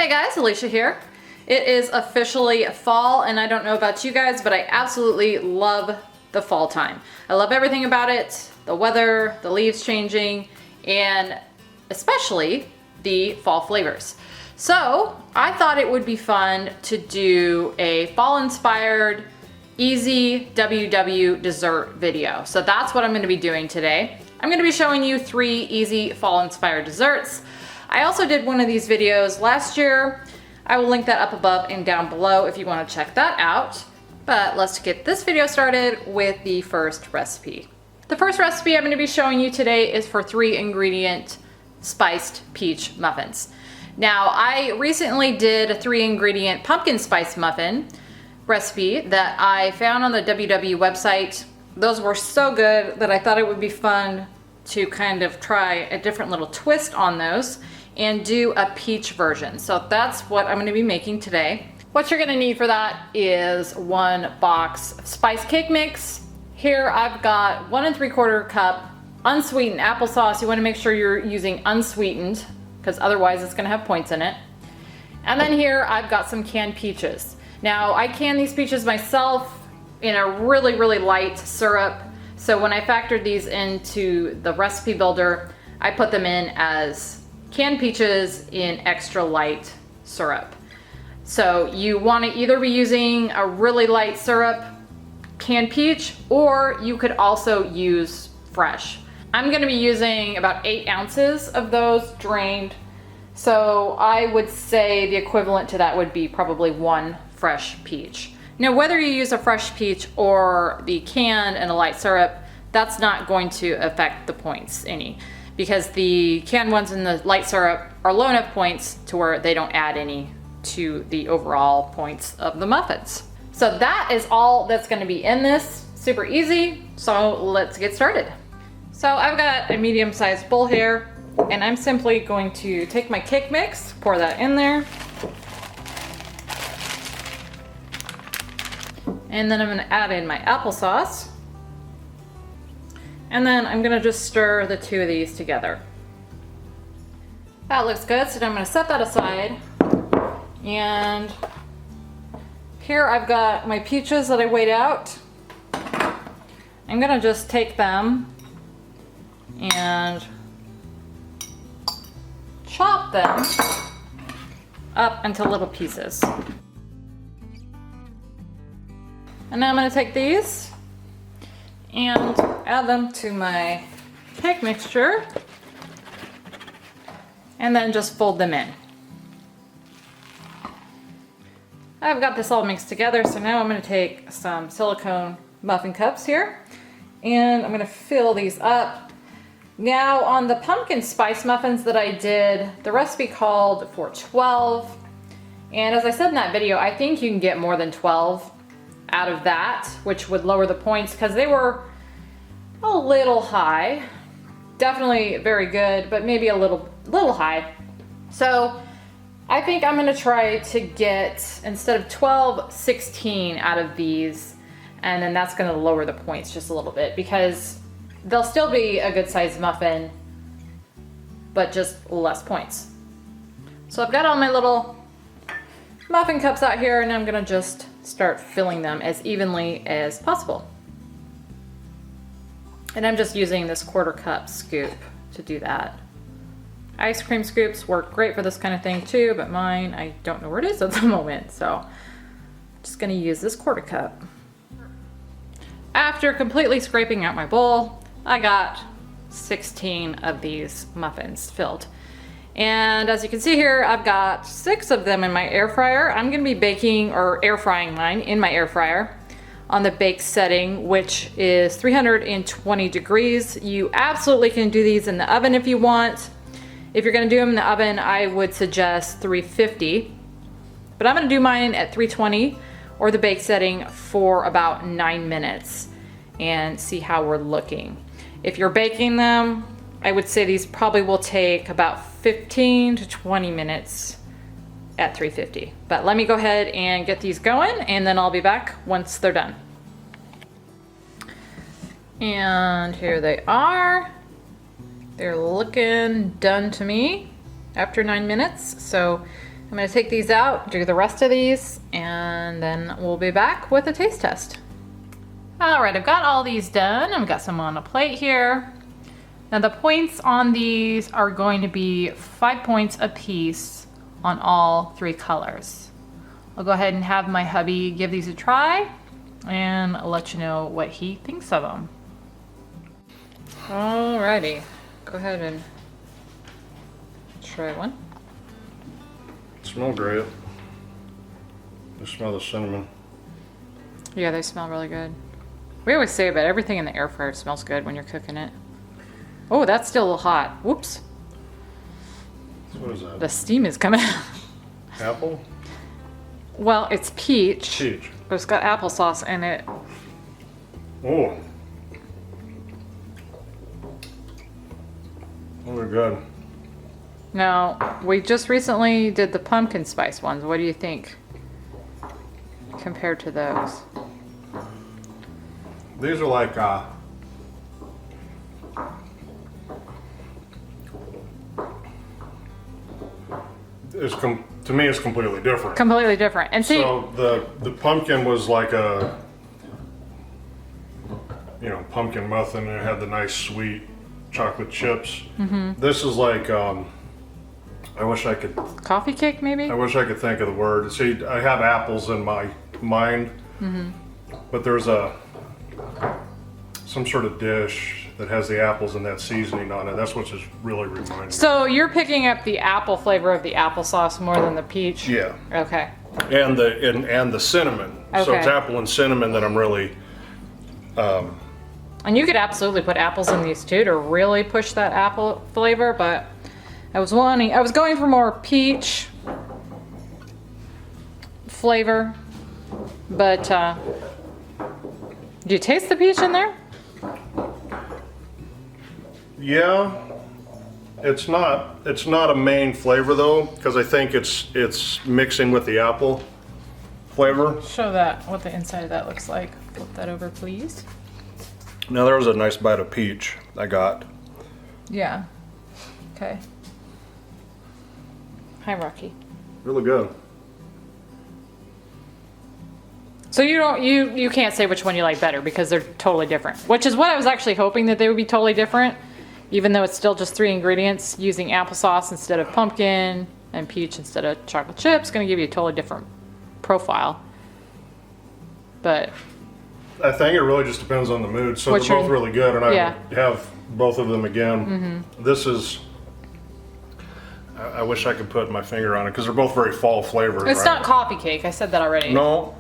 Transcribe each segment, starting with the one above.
Hey guys, Alicia here. It is officially fall, and I don't know about you guys, but I absolutely love the fall time. I love everything about it, the weather, the leaves changing, and especially the fall flavors. So I thought it would be fun to do a fall-inspired, easy WW dessert video. So that's what I'm gonna be doing today. I'm gonna be showing you 3 easy fall-inspired desserts. I also did one of these videos last year. I will link that up above and down below if you want to check that out. But let's get this video started with the first recipe. The first recipe I'm going to be showing you today is for 3-ingredient spiced peach muffins. Now, I recently did a 3-ingredient pumpkin spice muffin recipe that I found on the WW website. Those were so good that I thought it would be fun to kind of try a different little twist on those and do a peach version. So that's what I'm gonna be making today. What you're gonna need for that is 1 box of spice cake mix. Here I've got 1 3/4 cup unsweetened applesauce. You wanna make sure you're using unsweetened because otherwise it's gonna have points in it. And then here I've got some canned peaches. Now I can these peaches myself in a really, really light syrup. So when I factored these into the recipe builder, I put them in as canned peaches in extra light syrup. So you want to either be using a really light syrup canned peach, or you could also use fresh. I'm going to be using about 8 ounces of those drained. So I would say the equivalent to that would be probably 1 fresh peach. Now, whether you use a fresh peach or the canned and a light syrup, that's not going to affect the points any, because the canned ones and the light syrup are low enough points to where they don't add any to the overall points of the muffins. So that is all that's going to be in this. Super easy. So let's get started. So I've got a medium-sized bowl here, and I'm simply going to take my cake mix, pour that in there. And then I'm going to add in my applesauce. And then I'm going to just stir the 2 of these together. That looks good, so I'm going to set that aside. And here I've got my peaches that I weighed out. I'm going to just take them and chop them up into little pieces. And now I'm going to take these and add them to my cake mixture and then just fold them in. I've got this all mixed together, so now I'm going to take some silicone muffin cups here and I'm going to fill these up. Now, on the pumpkin spice muffins that I did, the recipe called for 12, and as I said in that video, I think you can get more than 12 out of that, which would lower the points because they were a little high. Definitely very good, but maybe a little high. So I think I'm gonna try to get, instead of 12, 16 out of these, and then that's gonna lower the points just a little bit because they'll still be a good sized muffin, but just less points. So I've got all my little muffin cups out here, and I'm gonna just start filling them as evenly as possible. And I'm just using this 1/4 cup scoop to do that. Ice cream scoops work great for this kind of thing too, but mine, I don't know where it is at the moment, so I'm just gonna use this 1/4 cup. After completely scraping out my bowl, I got 16 of these muffins filled. And as you can see here, I've got 6 of them in my air fryer. I'm gonna be baking or air frying mine in my air fryer on the bake setting, which is 320 degrees. You absolutely can do these in the oven if you want. If you're gonna do them in the oven, I would suggest 350, but I'm gonna do mine at 320 or the bake setting for about 9 minutes and see how we're looking. If you're baking them, I would say these probably will take about 15 to 20 minutes at 350. But let me go ahead and get these going, and then I'll be back once they're done. And here they are. They're looking done to me after 9 minutes. So I'm I'm gonna take these out, do the rest of these, and then we'll be back with a taste test. All right, I've got all these done. I've got some on a plate here. Now the points on these are going to be 5 points a piece on all 3 colors. I'll go ahead and have my hubby give these a try and I'll let you know what he thinks of them. Alrighty, go ahead and try one. Smell great. I smell the cinnamon. Yeah, they smell really good. We always say about everything in the air fryer smells good when you're cooking it. Oh, that's still a little hot. Whoops. What is that? The steam is coming out. Apple? Well, it's peach. Peach. But it's got applesauce in it. Oh. Oh, they're good. Now, we just recently did the pumpkin spice ones. What do you think compared to those? These are like, to me, it's completely different. Completely different. And see, So the pumpkin was like a, you know, pumpkin muffin, and it had the nice sweet chocolate chips. Mm-hmm. This is like, I wish I could coffee cake maybe? think of the word. See, I have apples in my mind, but there's some sort of dish that has the apples and that seasoning on it. That's what's just really reminding me. So you're picking up the apple flavor of the applesauce more than the peach? Yeah. Okay. And the cinnamon. So Okay. it's apple and cinnamon that I'm really. And you could absolutely put apples in these too to really push that apple flavor, but I was going for more peach flavor, but do you taste the peach in there? Yeah. It's not a main flavor though, because I think it's mixing with the apple flavor. Show that, what the inside of that looks like. Flip that over, please. Now there was a nice bite of peach I got. Yeah. Okay. Hi, Rocky. Really good. So you can't say which one you like better because they're totally different. Which is what I was actually hoping, that they would be totally different, even though it's still just 3 ingredients. Using applesauce instead of pumpkin and peach instead of chocolate chips, going to give you a totally different profile. But I think it really just depends on the mood. So they're both really good, and I would have both of them again. This is. I wish I could put my finger on it because they're both very fall flavored. it's right? not coffee cake. I said that already. No.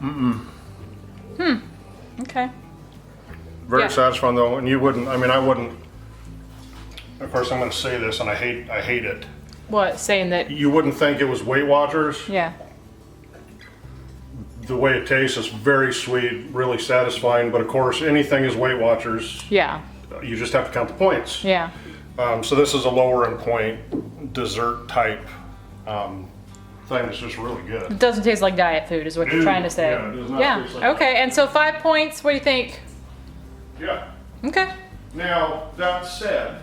Okay. Very satisfying though, and you wouldn't. I mean, I wouldn't. Of course, I'm going to say this, and I hate it. What, saying that? You wouldn't think it was Weight Watchers. Yeah. The way it tastes is very sweet, really satisfying. But of course, anything is Weight Watchers. Yeah. You just have to count the points. Yeah. So this is a lower in point dessert type thing that's just really good. It doesn't taste like diet food, is what you're trying to say. Yeah, it does not taste like Okay. And so 5 points. What do you think? Yeah. Okay. Now that said,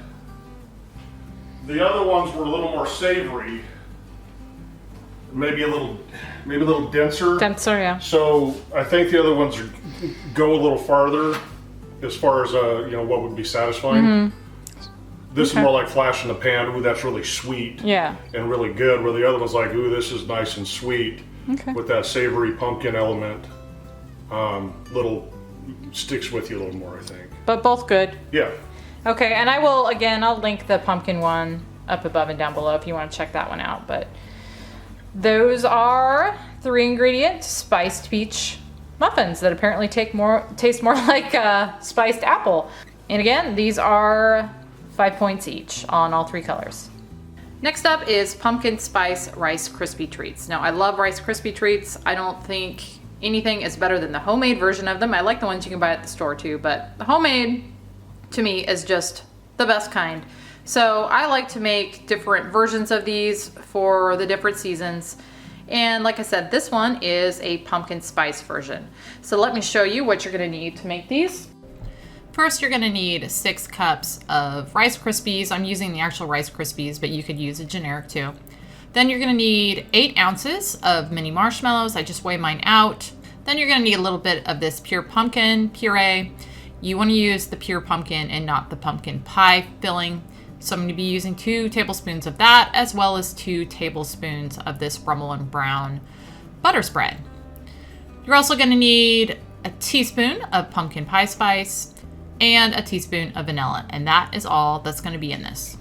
the other ones were a little more savory, maybe a little denser. Denser, yeah. So I think the other ones go a little farther as far as what would be satisfying. This is more like flash in the pan. Ooh, that's really sweet. Yeah. And really good. Where the other one's like, ooh, this is nice and sweet. Okay. With that savory pumpkin element. Little sticks with you a little more, I think. But both good. Yeah. Okay, and I'll link the pumpkin one up above and down below if you want to check that one out. But those are 3 ingredient spiced peach muffins that apparently taste more like spiced apple. And again, these are 5 points each on all 3 colors. Next up is pumpkin spice Rice Krispie treats. Now I love Rice Krispie treats. I don't think anything is better than the homemade version of them. I like the ones you can buy at the store too, but the homemade to me is just the best kind. So I like to make different versions of these for the different seasons. And like I said, this one is a pumpkin spice version. So let me show you what you're gonna need to make these. First, you're gonna need 6 cups of Rice Krispies. I'm using the actual Rice Krispies, but you could use a generic too. Then you're gonna need 8 ounces of mini marshmallows. I just weigh mine out. Then you're gonna need a little bit of this pure pumpkin puree. You wanna use the pure pumpkin and not the pumpkin pie filling. So I'm gonna be using 2 tablespoons of that, as well as 2 tablespoons of this Rumble and Brown butter spread. You're also gonna need a teaspoon of pumpkin pie spice and a teaspoon of vanilla, and that is all that's gonna be in this.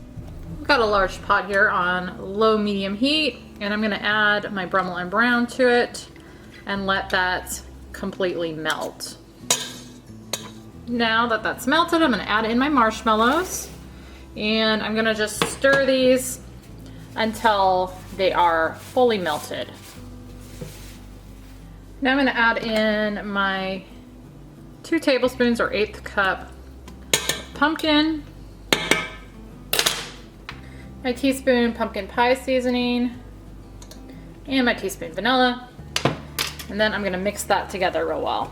I've got a large pot here on low medium heat, and I'm gonna add my Brummel and Brown to it and let that completely melt. Now that that's melted, I'm gonna add in my marshmallows, and I'm gonna just stir these until they are fully melted. Now I'm gonna add in my 2 tablespoons or 1/8 cup of pumpkin, my teaspoon pumpkin pie seasoning, and my teaspoon vanilla. And then I'm gonna mix that together real well.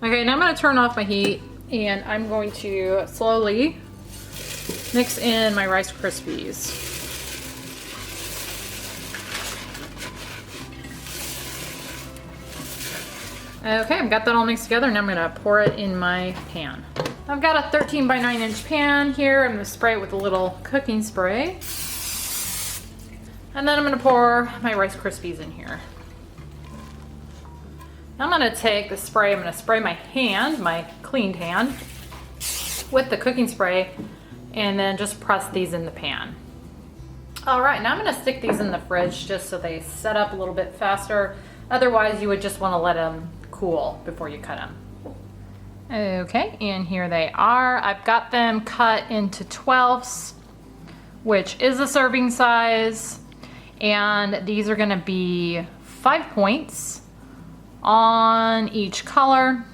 Okay, now I'm gonna turn off my heat and I'm going to slowly mix in my Rice Krispies. Okay, I've got that all mixed together, and I'm gonna pour it in my pan. I've got a 13 by 9 inch pan here. I'm gonna spray it with a little cooking spray. And then I'm gonna pour my Rice Krispies in here. Now I'm gonna take the spray, I'm gonna spray my hand, my cleaned hand, with the cooking spray, and then just press these in the pan. All right, now I'm gonna stick these in the fridge just so they set up a little bit faster. Otherwise, you would just wanna let them cool before you cut them. Okay, and here they are. I've got them cut into 12ths, which is a serving size. And these are gonna be 5 points on each color.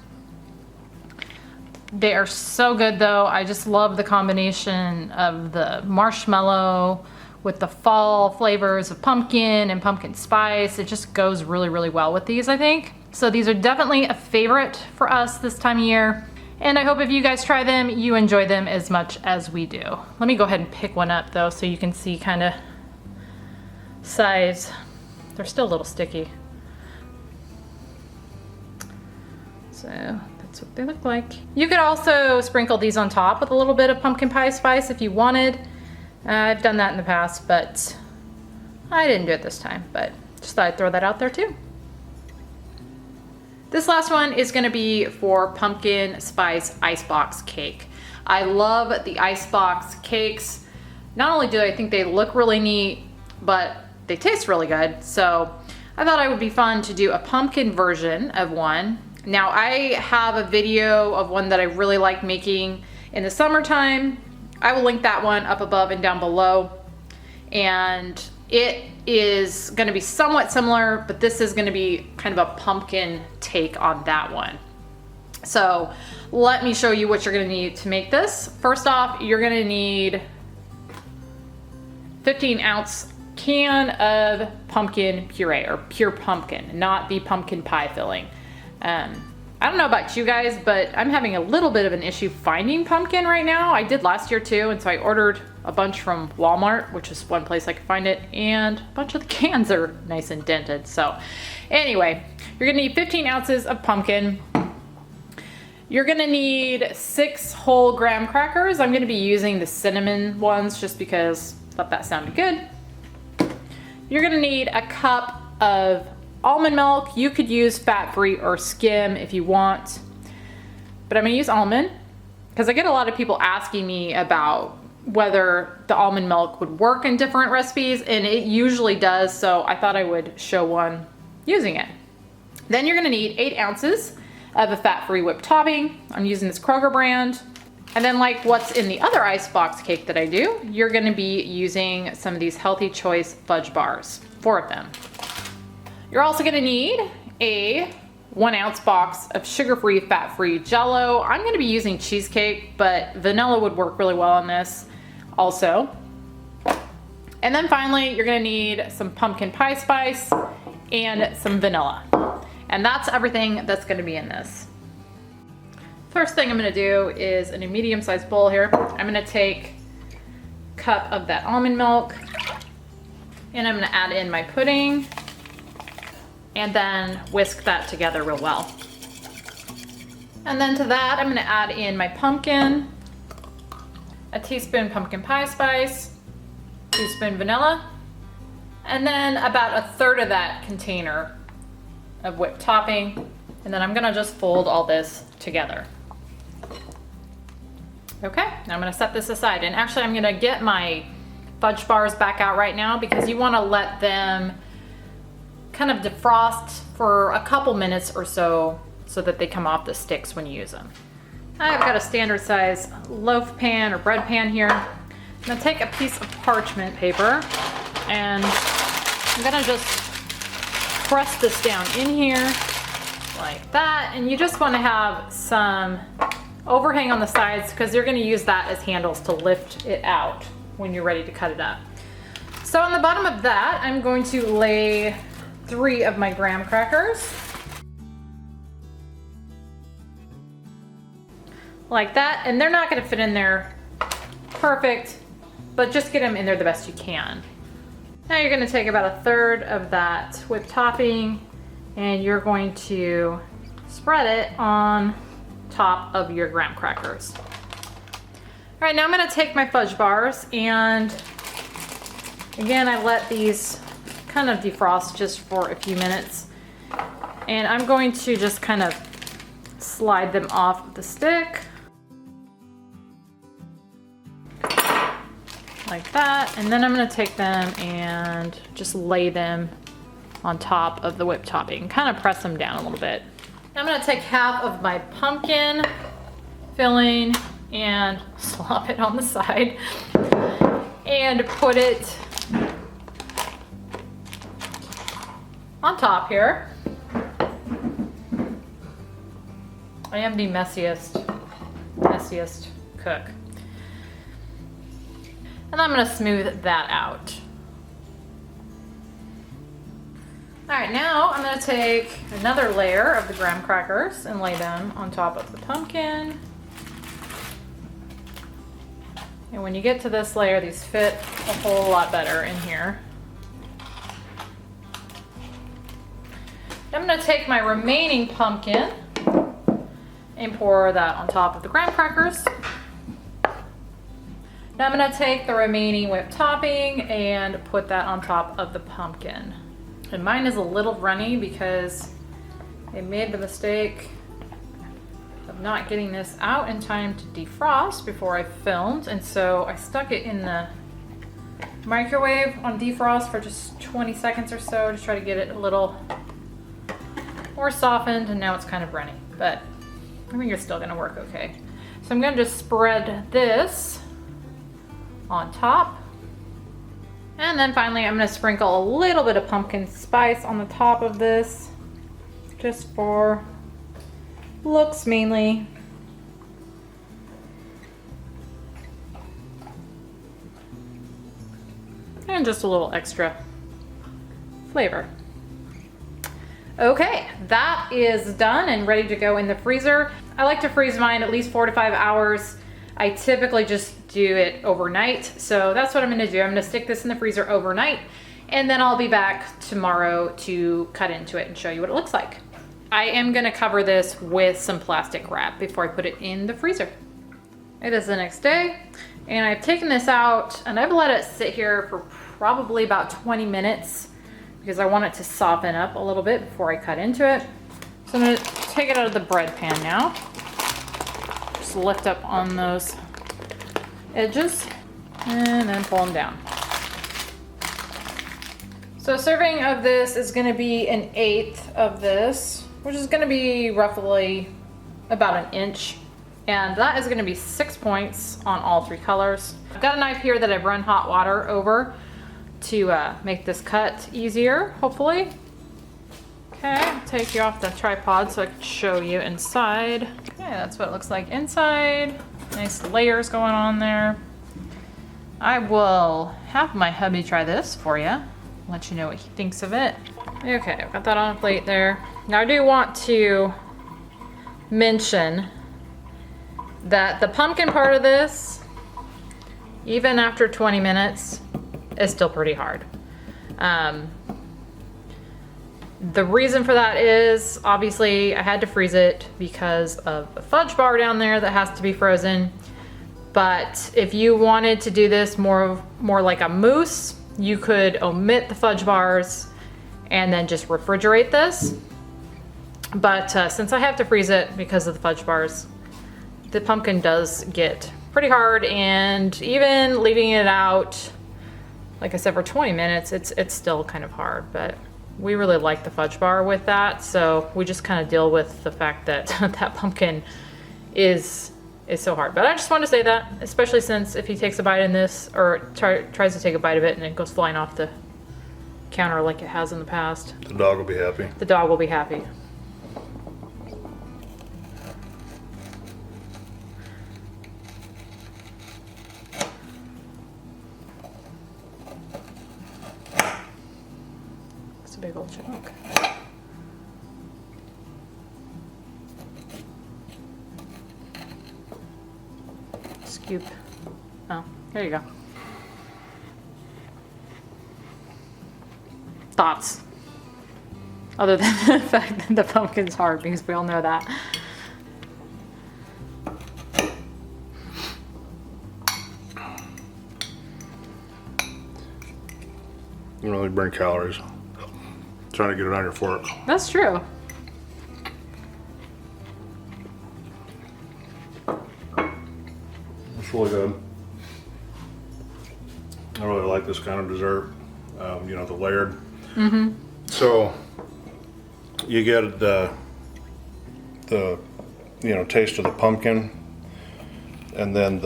They are so good though. I just love the combination of the marshmallow with the fall flavors of pumpkin and pumpkin spice. It just goes really, really well with these, I think. So these are definitely a favorite for us this time of year. And I hope if you guys try them, you enjoy them as much as we do. Let me go ahead and pick one up though, so you can see kind of size. They're still a little sticky. So that's what they look like. You could also sprinkle these on top with a little bit of pumpkin pie spice if you wanted. I've done that in the past, but I didn't do it this time, but just thought I'd throw that out there too. This last one is gonna be for pumpkin spice icebox cake. I love the icebox cakes. Not only do I think they look really neat, but they taste really good. So I thought it would be fun to do a pumpkin version of one. Now I have a video of one that I really like making in the summertime. I will link that one up above and down below. And it is gonna be somewhat similar, but this is gonna be kind of a pumpkin take on that one. So let me show you what you're gonna need to make this. First off, you're gonna need 15-ounce can of pumpkin puree, or pure pumpkin, not the pumpkin pie filling. I don't know about you guys, but I'm having a little bit of an issue finding pumpkin right now. I did last year too, and so I ordered a bunch from Walmart, which is one place I could find it, and a bunch of the cans are nice and dented. So anyway, you're gonna need 15 ounces of pumpkin. You're gonna need 6 whole graham crackers. I'm gonna be using the cinnamon ones just because I thought that sounded good. You're gonna need a cup of almond milk. You could use fat-free or skim if you want, but I'm gonna use almond because I get a lot of people asking me about whether the almond milk would work in different recipes, and it usually does, so I thought I would show one using it. Then you're gonna need 8 ounces of a fat-free whipped topping. I'm using this Kroger brand. And then, like what's in the other icebox cake that I do, you're gonna be using some of these Healthy Choice fudge bars, 4 of them. You're also gonna need a 1-ounce box of sugar-free, fat-free Jell-O. I'm gonna be using cheesecake, but vanilla would work really well on this also. And then finally, you're gonna need some pumpkin pie spice and some vanilla. And that's everything that's gonna be in this. First thing I'm gonna do is, in a medium-sized bowl here, I'm gonna take cup of that almond milk. And I'm gonna add in my pudding and then whisk that together real well. And then to that, I'm gonna add in my pumpkin, a teaspoon pumpkin pie spice, teaspoon vanilla, and then about a third of that container of whipped topping. And then I'm gonna just fold all this together. Okay, now I'm gonna set this aside. And actually I'm gonna get my fudge bars back out right now because you wanna let them kind of defrost for a couple minutes or so that they come off the sticks when you use them. I've got a standard size loaf pan or bread pan here. I'm gonna take a piece of parchment paper and I'm gonna just press this down in here like that. And you just wanna have some overhang on the sides because you're gonna use that as handles to lift it out when you're ready to cut it up. So on the bottom of that, I'm going to lay 3 of my graham crackers. Like that, and they're not gonna fit in there perfect, but just get them in there the best you can. Now you're gonna take about a third of that whipped topping and you're going to spread it on top of your graham crackers. All right, now I'm gonna take my fudge bars and again, I let these kind of defrost just for a few minutes. And I'm going to just kind of slide them off the stick. Like that. And then I'm gonna take them and just lay them on top of the whipped topping. Kind of press them down a little bit. I'm gonna take half of my pumpkin filling and slop it on the side and put it on top here. I am the messiest cook. And I'm gonna smooth that out. All right, now I'm gonna take another layer of the graham crackers and lay them on top of the pumpkin. And when you get to this layer, these fit a whole lot better in here. I'm gonna take my remaining pumpkin and pour that on top of the graham crackers. Now I'm gonna take the remaining whipped topping and put that on top of the pumpkin. And mine is a little runny because I made the mistake of not getting this out in time to defrost before I filmed. And so I stuck it in the microwave on defrost for just 20 seconds or so to try to get it a little more softened, and now it's kind of runny, but I think it's still gonna work okay. So I'm gonna just spread this on top. And then finally, I'm gonna sprinkle a little bit of pumpkin spice on the top of this, just for looks mainly. And just a little extra flavor. Okay, that is done and ready to go in the freezer. I like to freeze mine at least 4 to 5 hours. I typically just do it overnight. So that's what I'm gonna do. I'm gonna stick this in the freezer overnight and then I'll be back tomorrow to cut into it and show you what it looks like. I am gonna cover this with some plastic wrap before I put it in the freezer. It is the next day and I've taken this out and I've let it sit here for probably about 20 minutes because I want it to soften up a little bit before I cut into it. So I'm gonna take it out of the bread pan now. Just lift up on those edges and then pull them down. So a serving of this is gonna be 1/8 of this, which is gonna be roughly about 1 inch. And that is gonna be 6 points on all 3 colors. I've got a knife here that I've run hot water over to make this cut easier, hopefully. Okay, I'll take you off the tripod so I can show you inside. Okay, that's what it looks like inside. Nice layers going on there. I will have my hubby try this for you. Let you know what he thinks of it. Okay, I've got that on a plate there. Now I do want to mention that the pumpkin part of this, even after 20 minutes, it's still pretty hard. The reason for that is obviously I had to freeze it because of the fudge bar down there that has to be frozen. But if you wanted to do this more like a mousse, you could omit the fudge bars and then just refrigerate this. But since I have to freeze it because of the fudge bars, the pumpkin does get pretty hard, and even leaving it out, like I said, for 20 minutes, it's still kind of hard. But we really like the fudge bar with that, so we just kind of deal with the fact that that pumpkin is so hard. But I just wanted to say that, especially since if he takes a bite in this, or tries to take a bite of it and it goes flying off the counter like it has in the past. The dog will be happy. The dog will be happy. It's a big old chunk. Scoop. Oh, here you go. Thoughts? Other than the fact that the pumpkin's hard, because we all know that. You really burn calories trying to get it on your fork. That's true. It's really good. I really like this kind of dessert. You know, the layered. Mm-hmm. So you get the you know, taste of the pumpkin, and then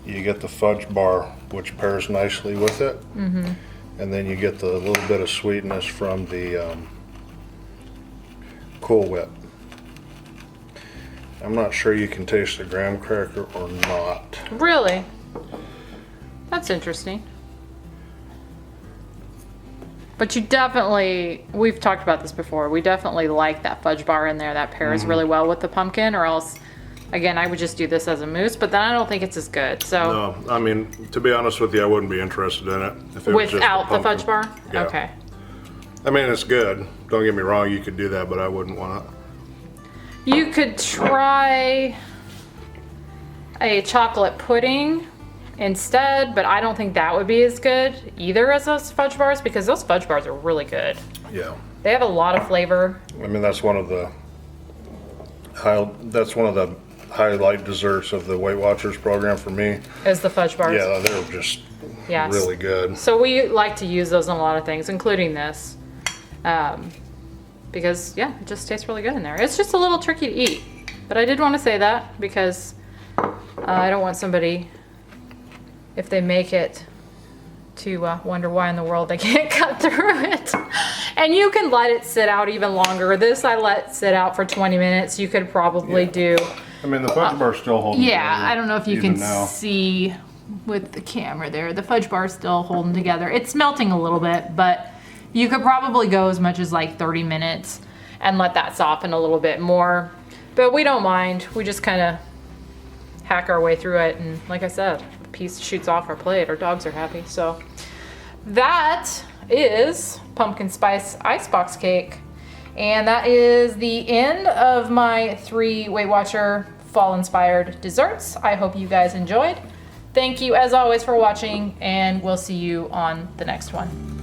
you get the fudge bar, which pairs nicely with it. Mm-hmm. And then you get the little bit of sweetness from the Cool Whip. I'm not sure you can taste the graham cracker or not. Really? That's interesting. But you definitely, we've talked about this before, we definitely like that fudge bar in there. That pairs really well with the pumpkin, or else, again, I would just do this as a mousse, but then I don't think it's as good. So No, I mean, to be honest with you, I wouldn't be interested in it if it was just without the pumpkin. fudge bar? Yeah. Okay. I mean, it's good. Don't get me wrong, you could do that, but I wouldn't want it. You could try a chocolate pudding instead, but I don't think that would be as good either as those fudge bars, because those fudge bars are really good. Yeah. They have a lot of flavor. I mean, that's one of the highlight desserts of the Weight Watchers program for me. Is the fudge bars. Yeah, they're just Yes. really good. So we like to use those in a lot of things, including this. Because, yeah, it just tastes really good in there. It's just a little tricky to eat. But I did want to say that because I don't want somebody, if they make it, to wonder why in the world they can't cut through it. And you can let it sit out even longer. This I let sit out for 20 minutes. You could probably do... I mean, the fudge bar's still holding Yeah, together I don't know if you even can now. see with the camera there. The fudge bar's still holding together. It's melting a little bit, but you could probably go as much as like 30 minutes and let that soften a little bit more. But we don't mind. We just kind of hack our way through it. And like I said, a piece shoots off our plate. Our dogs are happy. So that is pumpkin spice icebox cake. And that is the end of my 3 Weight Watcher fall inspired desserts. I hope you guys enjoyed. Thank you as always for watching, and we'll see you on the next one.